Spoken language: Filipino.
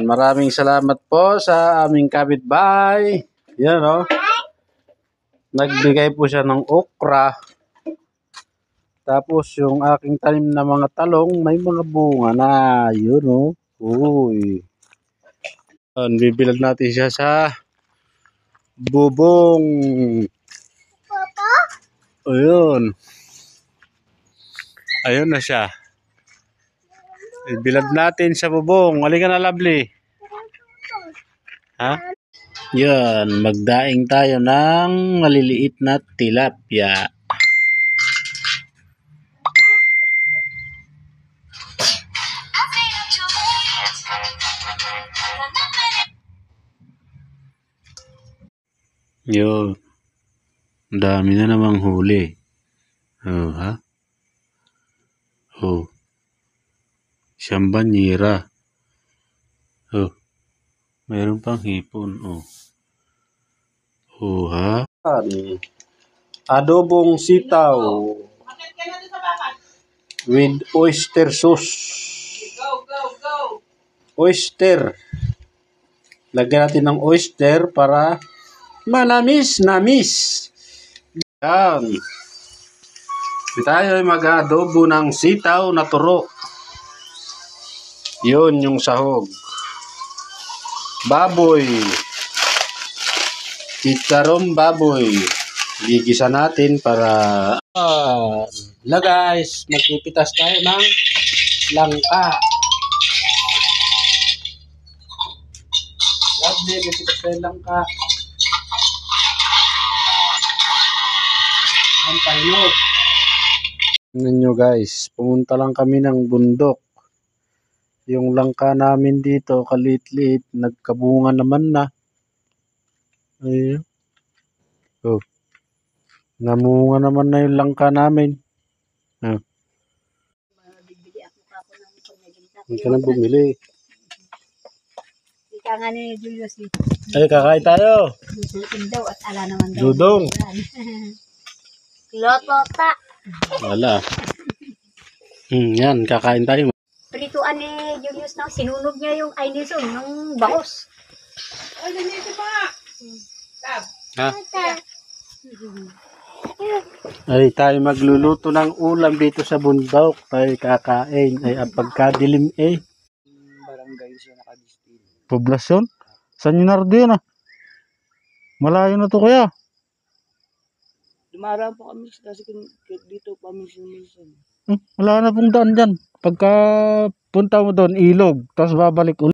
Maraming salamat po sa aming kapitbahay. Yan o. Nagbigay po siya ng okra. Tapos yung aking tanim na mga talong, may mga bunga na. Yun o. Uy. Bibilad natin siya sa bubong. Papa? Ayun. Ayun na siya. Ibilad natin sa bubong. Halika na, lovely. Ha? Yan. Magdaing tayo ng maliliit na tilapia. Yun. Dami na namang huli. Oh, ha? Oh. Siyang banyera. Oh. Mayroon pang hipon. Oh. Oh, ha? Adobong sitaw. With oyster sauce. Oyster. Lagyan natin ng oyster para manamis-namis. Yan. Tayo ay mag-adobo ng sitaw na turo. Yun yung sahog. Baboy. Chicharron baboy. Gigisa natin para na guys, magpipitas tayo ng langka. Lovely, magpipitas tayo ng langka. Ang pahinog. Tingnan nyo guys, pumunta lang kami ng bundok. Yung langka namin dito, kalit-liit, nagkabunga naman na. Ayun. Oh. Namunga naman na yung langka namin. Hindi ka na bumili. Ika nga ni Julius. Ay, kakain tayo. Daw at ala naman daw. Dudong. Lotota. Wala. Yan, kakain tayo. Prituan ni Julius na sinunog niya yung Ainison ng bakos. Ay, ganito pa. Ha? Ay, tayo magluluto ng ulam dito sa bundok. Tayo kakain. Ay, pagkadilim Barangay siya nakadistil. Poblasyon? San yung nardo yun Malayo na to kaya? Dumaraan po kami kasi dito pa minsan. Wala na pong daan dyan. Pagka punta mo doon, ilog. Tapos babalik ulit.